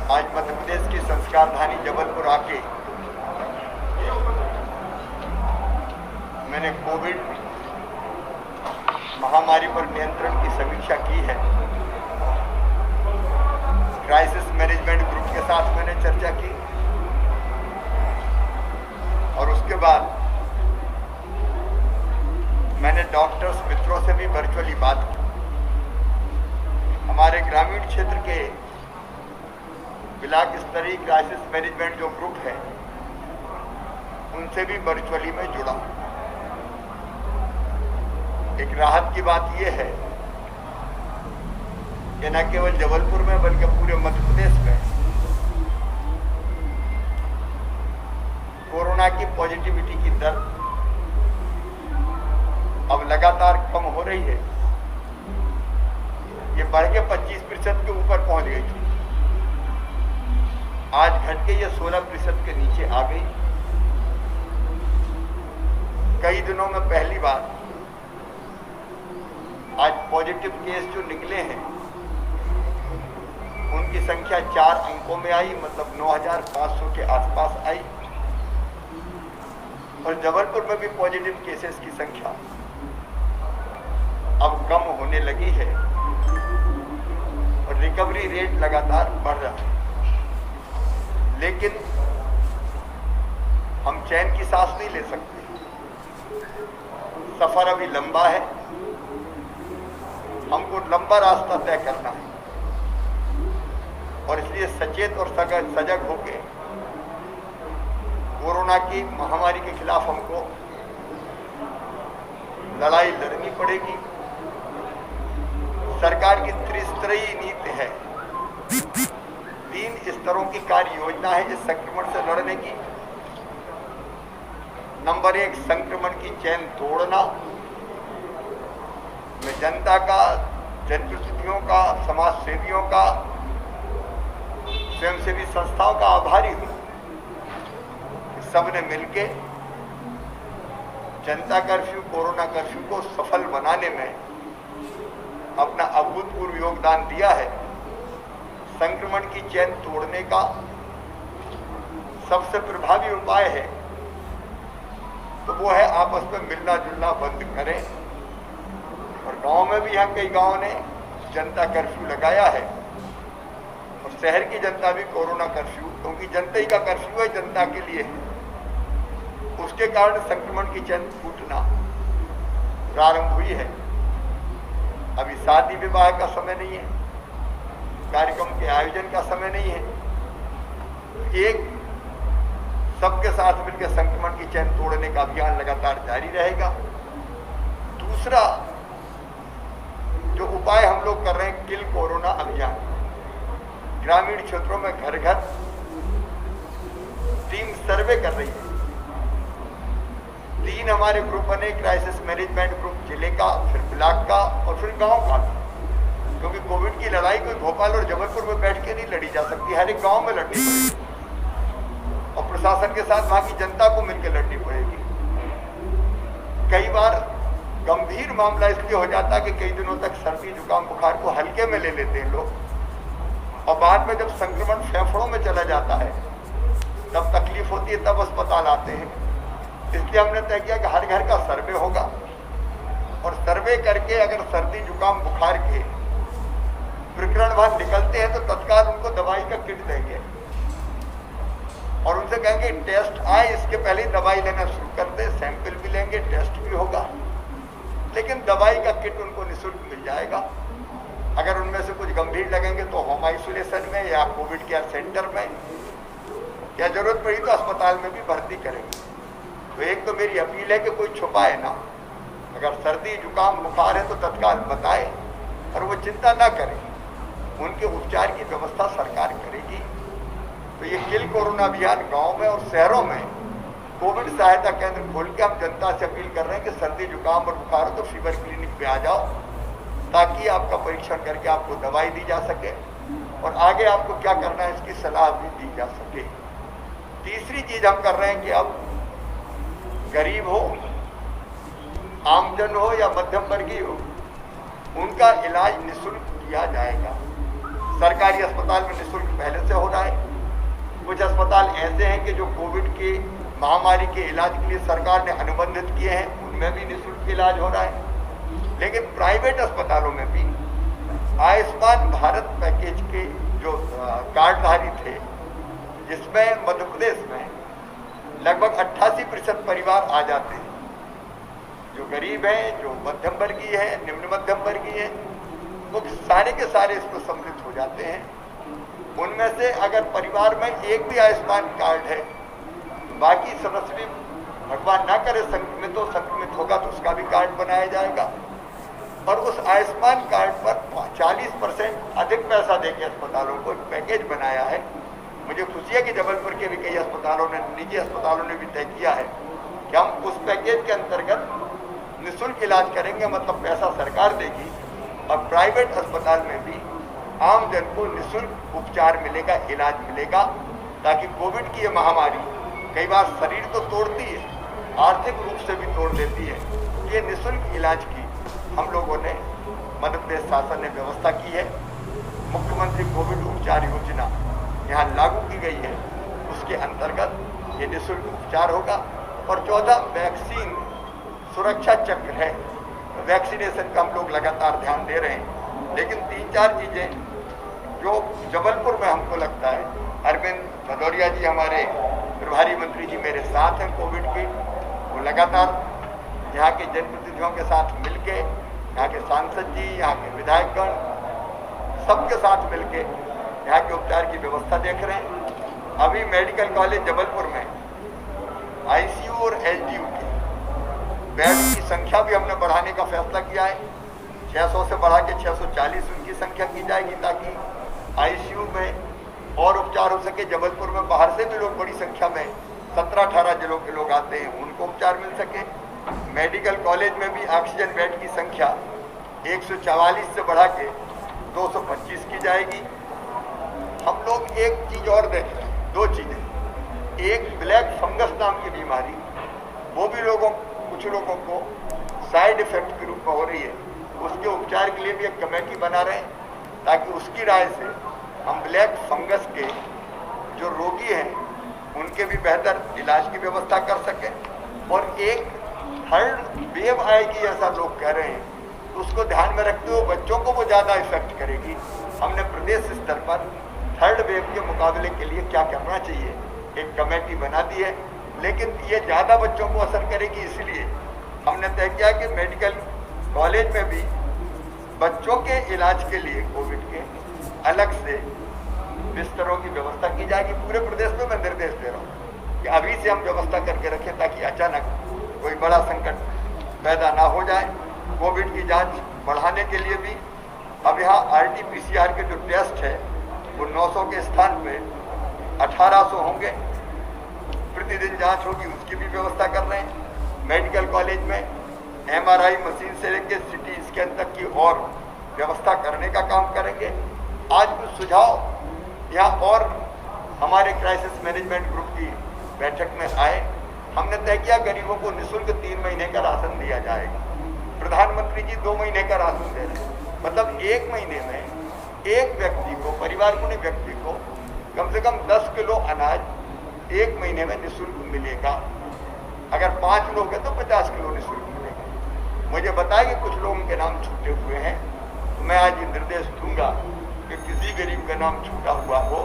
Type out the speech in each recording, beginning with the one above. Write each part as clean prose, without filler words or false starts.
आज मध्य प्रदेश की संस्कार धानी जबलपुर आके मैंने कोविड महामारी पर नियंत्रण की समीक्षा की है। क्राइसिस मैनेजमेंट ग्रुप के साथ मैंने चर्चा की और उसके बाद मैंने डॉक्टर्स मित्रों से भी वर्चुअली बात की। हमारे ग्रामीण क्षेत्र के ब्लॉक स्तरीय क्राइसिस मैनेजमेंट जो ग्रुप है उनसे भी वर्चुअली में जुड़ा। एक राहत की बात यह है कि न केवल जबलपुर में बल्कि पूरे मध्य प्रदेश में कोरोना की पॉजिटिविटी की दर अब लगातार कम हो रही है। ये बढ़ के 25% के ऊपर पहुंच गई थी, आज घट के ये 16% के नीचे आ गई। कई दिनों में पहली बार आज पॉजिटिव केस जो निकले हैं उनकी संख्या 4 अंकों में आई, मतलब 9,500 के आसपास आई। और जबलपुर में भी पॉजिटिव केसेस की संख्या अब कम होने लगी है और रिकवरी रेट लगातार बढ़ रहा है। लेकिन हम चैन की सांस नहीं ले सकते, सफर अभी लंबा है, हमको लंबा रास्ता तय करना है और इसलिए सचेत और सजग होकर कोरोना की महामारी के खिलाफ हमको लड़ाई लड़नी पड़ेगी। सरकार की त्रिस्तरीय नीति है, 3 स्तरों की कार्य योजना है इस संक्रमण से लड़ने की। नंबर 1, संक्रमण की चेन तोड़ना। मैं जनता का, जनप्रतिनिधियों का, समाज सेवियों का, स्वयंसेवी संस्थाओं का आभारी हूं। सबने मिलके जनता कर्फ्यू, कोरोना कर्फ्यू को सफल बनाने में अपना अभूतपूर्व योगदान दिया है। संक्रमण की चेन तोड़ने का सबसे प्रभावी उपाय है तो वो है आपस में मिलना जुलना बंद करें। और गांव में भी यहाँ कई गांवों ने जनता कर्फ्यू लगाया है और शहर की जनता भी कोरोना कर्फ्यू, क्योंकि जनता ही का कर्फ्यू है, जनता के लिए है, उसके कारण संक्रमण की चेन टूटना प्रारंभ हुई है। अभी शादी विवाह का समय नहीं है, कार्यक्रम के आयोजन का समय नहीं है। एक सबके साथ मिलकर संक्रमण की चेन तोड़ने का अभियान लगातार जारी रहेगा। दूसरा जो उपाय हम लोग कर रहे हैं, किल कोरोना अभियान। ग्रामीण क्षेत्रों में घर घर टीम सर्वे कर रही है। 3 हमारे ग्रुप बने, क्राइसिस मैनेजमेंट ग्रुप जिले का, फिर ब्लॉक का और फिर गांव का, क्योंकि कोविड की लड़ाई कोई भोपाल और जबलपुर में बैठ के नहीं लड़ी जा सकती, हर एक गांव में लड़नी पड़ेगी और प्रशासन के साथ वहां की जनता को मिलकर लड़नी पड़ेगी। कई बार गंभीर मामला इसलिए हो जाता है कि कई दिनों तक सर्दी जुकाम बुखार को हल्के में ले लेते हैं लोग और बाद में जब संक्रमण फेफड़ों में चला जाता है तब तकलीफ होती है, तब अस्पताल आते हैं। इसलिए हमने तय किया कि हर घर का सर्वे होगा और सर्वे करके अगर सर्दी जुकाम बुखार के प्रकरण वहां निकलते हैं तो तत्काल उनको दवाई का किट देंगे और उनसे कहेंगे टेस्ट आए, इसके पहले दवाई लेना शुरू कर दे, सैंपल भी लेंगे, टेस्ट भी होगा, लेकिन दवाई का किट उनको निःशुल्क मिल जाएगा। अगर उनमें से कुछ गंभीर लगेंगे तो होम आइसोलेशन में या कोविड केयर सेंटर में, या जरूरत पड़ी तो अस्पताल में भी भर्ती करेंगे। तो एक तो मेरी अपील है कि कोई छुपाए ना, अगर सर्दी जुकाम बुखार है तो तत्काल बताए और वो चिंता ना करें, उनके उपचार की व्यवस्था सरकार करेगी। तो ये किल कोरोना अभियान गांव में और शहरों में कोविड सहायता केंद्र खोल के हम जनता से अपील कर रहे हैं कि सर्दी जुकाम और बुखार हो तो फीवर क्लिनिक पे आ जाओ, ताकि आपका परीक्षण करके आपको दवाई दी जा सके और आगे आपको क्या करना है इसकी सलाह भी दी जा सके। तीसरी चीज हम कर रहे हैं कि अब गरीब हो, आमजन हो या मध्यम वर्गीय हो, उनका इलाज निःशुल्क किया जाएगा। सरकारी अस्पताल में निःशुल्क पहले से हो रहा है, अस्पताल ऐसे हैं कि जो कोविड के महामारी के इलाज के लिए सरकार ने अनुबंधित किए हैं, उनमें भी निःशुल्क इलाज हो रहा है। लेकिन प्राइवेट अस्पतालों में भी आयुष्मान भारत पैकेज के जो कार्डधारी थे, जिसमें मध्य प्रदेश में लगभग 88% परिवार आ जाते हैं, जो गरीब हैं, जो मध्यम वर्गीय है, निम्न मध्यम वर्गीय है, वो सारे के सारे इसमें सम्मिलित हो जाते हैं। उनमें से अगर परिवार में एक भी आयुष्मान कार्ड है, बाकी सदस्य भी भगवान ना करे संक्रमित होगा तो उसका भी कार्ड बनाया जाएगा और उस आयुष्मान कार्ड पर 40% अधिक पैसा देके अस्पतालों को एक पैकेज बनाया है। मुझे खुशी है कि जबलपुर के भी कई अस्पतालों ने, निजी अस्पतालों ने भी तय किया है कि हम उस पैकेज के अंतर्गत निःशुल्क इलाज करेंगे, मतलब पैसा सरकार देगी और प्राइवेट अस्पताल में भी आम जन को निःशुल्क उपचार मिलेगा, इलाज मिलेगा, ताकि कोविड की ये महामारी कई बार शरीर तो तोड़ती है, आर्थिक रूप से भी तोड़ देती है। ये निःशुल्क इलाज की हम लोगों ने, मध्य प्रदेश शासन ने व्यवस्था की है। मुख्यमंत्री कोविड उपचार योजना यहाँ लागू की गई है, उसके अंतर्गत ये निःशुल्क उपचार होगा। और 14 वैक्सीन सुरक्षा चक्र है, वैक्सीनेशन का हम लोग लगातार ध्यान दे रहे हैं। लेकिन 3-4 चीज़ें जो जबलपुर में हमको लगता है, अरविंद भदौरिया जी हमारे प्रभारी मंत्री जी मेरे साथ हैं कोविड के, वो लगातार यहाँ के जनप्रतिनिधियों के साथ मिलके, यहाँ के सांसद जी, यहाँ के विधायकगण, सबके साथ मिलके यहाँ के उपचार की व्यवस्था देख रहे हैं। अभी मेडिकल कॉलेज जबलपुर में आईसीयू और एलजीयू की बेड की संख्या भी हमने बढ़ाने का फैसला किया है। 600 से बढ़ा के 640 उनकी संख्या की जाएगी, ताकि आईसीयू में और उपचार हो सके। जबलपुर में बाहर से भी लोग बड़ी संख्या में 17-18 जिलों के लोग आते हैं, उनको उपचार मिल सके। मेडिकल कॉलेज में भी ऑक्सीजन बेड की संख्या 144 से बढ़ा के 225 की जाएगी। हम लोग एक चीज़ और देख रहे हैं, 2 चीज़ें। एक ब्लैक फंगस नाम की बीमारी, वो भी कुछ लोगों को साइड इफेक्ट के रूप में हो रही है, उसके उपचार के लिए भी एक कमेटी बना रहे हैं, ताकि उसकी राय से हम ब्लैक फंगस के जो रोगी हैं उनके भी बेहतर इलाज की व्यवस्था कर सकें। और एक थर्ड वेव आएगी ऐसा लोग कह रहे हैं, तो उसको ध्यान में रखते हुए बच्चों को वो ज़्यादा इफेक्ट करेगी। हमने प्रदेश स्तर पर थर्ड वेव के मुकाबले के लिए क्या करना चाहिए एक कमेटी बना दी है। लेकिन ये ज़्यादा बच्चों को असर करेगी, इसलिए हमने तय किया कि मेडिकल कॉलेज में भी बच्चों के इलाज के लिए कोविड के अलग से बिस्तरों की व्यवस्था की जाएगी। पूरे प्रदेश में मैं निर्देश दे रहा हूँ कि अभी से हम व्यवस्था करके रखें, ताकि अचानक कोई बड़ा संकट पैदा ना हो जाए। कोविड की जांच बढ़ाने के लिए भी अब यहाँ RT-PCR के जो टेस्ट है वो 900 के स्थान पे 1800 होंगे, प्रतिदिन जांच होगी, उसकी भी व्यवस्था कर रहे हैं। मेडिकल कॉलेज में MRI मशीन से लेकर CT स्कैन तक की और व्यवस्था करने का काम करेंगे। आज कुछ सुझाव यहाँ और हमारे क्राइसिस मैनेजमेंट ग्रुप की बैठक में आए। हमने तय किया गरीबों को निःशुल्क 3 महीने का राशन दिया जाएगा। प्रधानमंत्री जी 2 महीने का राशन दे रहे हैं, मतलब 1 महीने में एक व्यक्ति को, परिवार को नहीं, व्यक्ति को कम से कम 10 किलो अनाज 1 महीने में निःशुल्क मिलेगा। अगर 5 लोग हैं तो 50 किलो निःशुल्क मिलेगा। मुझे बताया कि कुछ लोगों के नाम छूटे हुए हैं, तो मैं आज ये निर्देश दूंगा कि किसी गरीब का नाम छूटा हुआ हो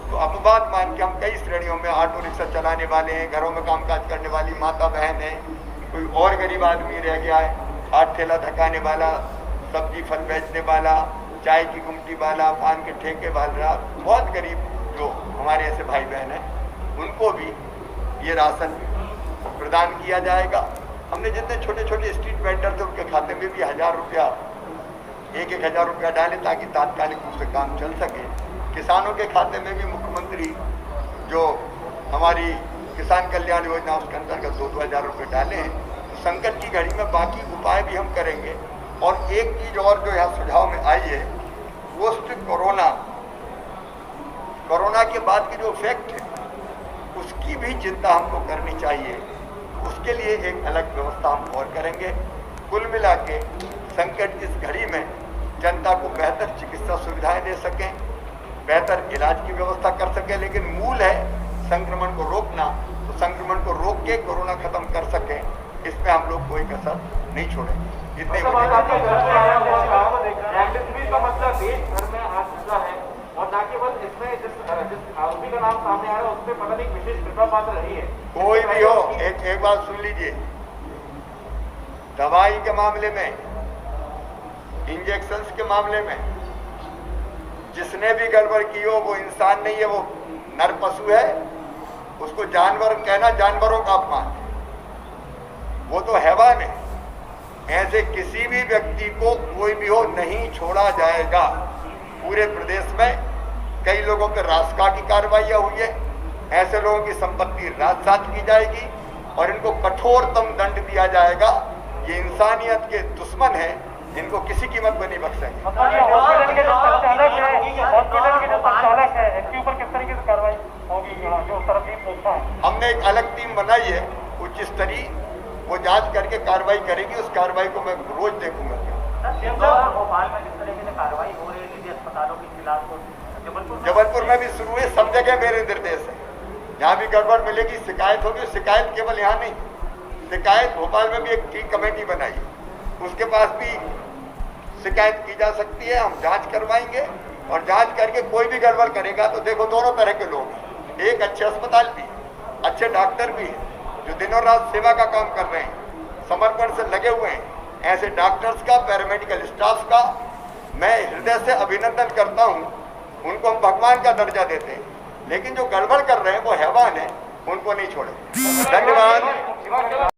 तो अपवाद मान के हम कई श्रेणियों में, ऑटो रिक्शा चलाने वाले हैं, घरों में कामकाज करने वाली माता बहन है, कोई और गरीब आदमी रह गया है, हाथ ठेला धकाने वाला, सब्जी फल बेचने वाला, चाय की गुमटी वाला, पान के ठेके वाला, बहुत गरीब जो हमारे ऐसे भाई बहन हैं, उनको भी ये राशन प्रदान किया जाएगा। हमने जितने छोटे छोटे स्ट्रीट वेंडर थे उनके खाते में भी 1000 रुपया, 1-1000 रुपया डाले, ताकि तात्कालिक रूप से काम चल सके। किसानों के खाते में भी मुख्यमंत्री जो हमारी किसान कल्याण योजना उसके अंतर्गत 2-2 हज़ार रुपये डाले हैं। तो संकट की घड़ी में बाकी उपाय भी हम करेंगे। और एक चीज़ और जो यहाँ सुझाव में आई है, पोस्ट कोरोना के बाद के जो इफेक्ट है उसकी भी चिंता हमको करनी चाहिए। उसके लिए एक अलग व्यवस्था हम और करेंगे। कुल मिला के संकट की इस घड़ी में जनता को बेहतर चिकित्सा सुविधाएं दे सकें, बेहतर इलाज की व्यवस्था कर सकें। लेकिन मूल है संक्रमण को रोकना, तो संक्रमण को रोक के कोरोना खत्म कर सकें, इसमें हम लोग कोई कसर नहीं छोड़ेंगे। इतने का मतलब देश भर में आज चुका है और ना केवल इसमें जिस आरोपी का नाम सामने आ रहा है उसमें पता नहीं विशेष कृपा पात्र रही है। कोई भी हो, एक बात सुन लीजिए, दवाई के मामले में, इंजेक्शंस के मामले में जिसने भी गड़बड़ की हो वो इंसान नहीं है, वो नर पशु है। उसको जानवर कहना जानवरों का अपमान है, वो तो हैवान है। ऐसे किसी भी व्यक्ति को कोई भी हो नहीं छोड़ा जाएगा। पूरे प्रदेश में कई लोगों पर रासका की कार्रवाइयां हुई है, ऐसे लोगों की संपत्ति राजसात की जाएगी और इनको कठोरतम दंड दिया जाएगा। ये इंसानियत के दुश्मन हैं, इनको किसी कीमत पर नहीं बख्शेंगे। हॉस्पिटल के जो संचालक है इसके ऊपर किस तरीके से कार्रवाई होगी? जो तरफ हमने एक अलग टीम बनाई है उच्च स्तरीय, वो जांच करके कार्रवाई करेगी। उस कार्रवाई को मैं रोज देखूंगा। भोपाल में किस तरीके से कार्रवाई हो रही है निजी अस्पतालों के खिलाफ? जबलपुर में भी शुरू है, सब जगह मेरे निर्देश है। जहाँ भी गड़बड़ मिलेगी शिकायत होगी। शिकायत केवल यहाँ नहीं, शिकायत भोपाल में भी एक की कमेटी बनाई, उसके पास भी शिकायत की जा सकती है। हम जांच करवाएंगे और जांच करके कोई भी गड़बड़ करेगा तो देखो दोनों तरह के लोग हैं। एक अच्छे अस्पताल भी, अच्छे डॉक्टर भी हैं जो दिनों रात सेवा का काम कर रहे हैं, समर्पण से लगे हुए हैं। ऐसे डॉक्टर्स का, पैरामेडिकल स्टाफ का मैं हृदय से अभिनंदन करता हूँ। उनको हम भगवान का दर्जा देते हैं, लेकिन जो गड़बड़ कर रहे हैं वो हैवान है, उनको नहीं छोड़े। धन्यवाद।